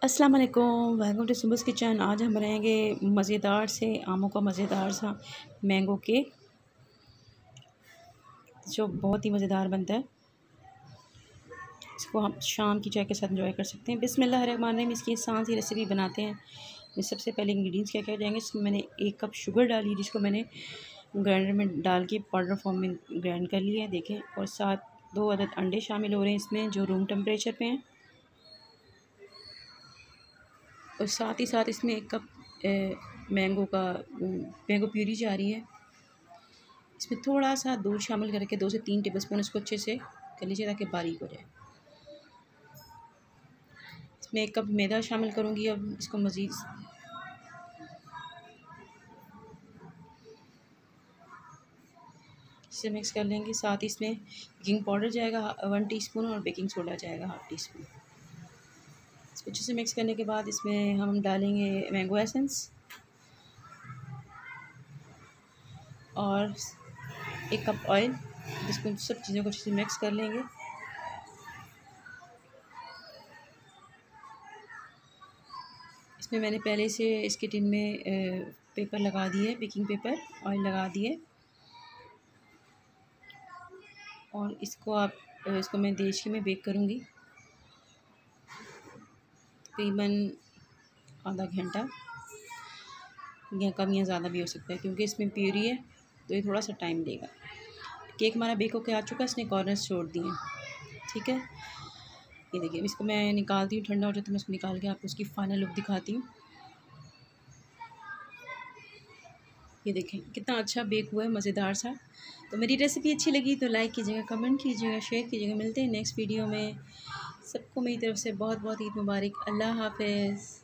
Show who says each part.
Speaker 1: अस्सलाम वालेकुम, welcome to सुबुस kitchen. आज हम बनाएंगे मज़ेदार से आमों का मज़ेदार सा मैंगो केक, जो बहुत ही मज़ेदार बनता है। इसको हम शाम की चाय के साथ एंजॉय कर सकते हैं। बिस्मिल्लाहिर्रहमानिर्रहीम। इसकी आसान सी रेसिपी बनाते हैं। मैं सबसे पहले इंग्रेडिएंट्स क्या क्या जाएंगे। इसमें मैंने 1 कप शुगर डाली, जिसको मैंने ग्राइंडर में डाल के पाउडर फॉर्म में ग्राइंड कर लिया है, देखें। और साथ 2 अदद अंडे शामिल हो रहे हैं इसमें, जो रूम टेम्परेचर पे हैं। और साथ ही साथ इसमें 1 कप मैंगो प्यूरी जा रही है। इसमें थोड़ा सा दूध शामिल करके 2 से 3 टेबलस्पून इसको अच्छे से कर लीजिए ताकि बारीक हो जाए। इसमें 1 कप मैदा शामिल करूँगी। अब इसको मज़ीद इसे मिक्स कर लेंगे। साथ ही इसमें बेकिंग पाउडर जाएगा 1 टीस्पून और बेकिंग सोडा जाएगा 1/2 टीस्पून। इसको अच्छे से मिक्स करने के बाद इसमें हम डालेंगे मैंगो एसेंस और 1 कप ऑयल, जिसको सब चीज़ों को अच्छे से मिक्स कर लेंगे। इसमें मैंने पहले से इसके टिन में पेपर लगा दिए, बेकिंग पेपर ऑयल लगा दिए। और इसको मैं देशी में बेक करूँगी तकरीबन आधा घंटा, या कम या ज़्यादा भी हो सकता है, क्योंकि इसमें प्यूरी है तो ये थोड़ा सा टाइम लेगा। केक हमारा बेक होकर आ चुका है, इसने कॉर्नर्स छोड़ दिए, ठीक है। ये देखिए, इसको मैं निकालती हूँ, ठंडा हो जाए तो मैं इसको निकाल के आपको उसकी फाइनल लुक दिखाती हूँ। ये देखें कितना अच्छा बेक हुआ है, मज़ेदार सा। तो मेरी रेसिपी अच्छी लगी तो लाइक कीजिएगा, कमेंट कीजिएगा, शेयर कीजिएगा। मिलते हैं नेक्स्ट वीडियो में। सबको मेरी तरफ से बहुत बहुत ईद मुबारक। अल्लाह हाफ़िज़।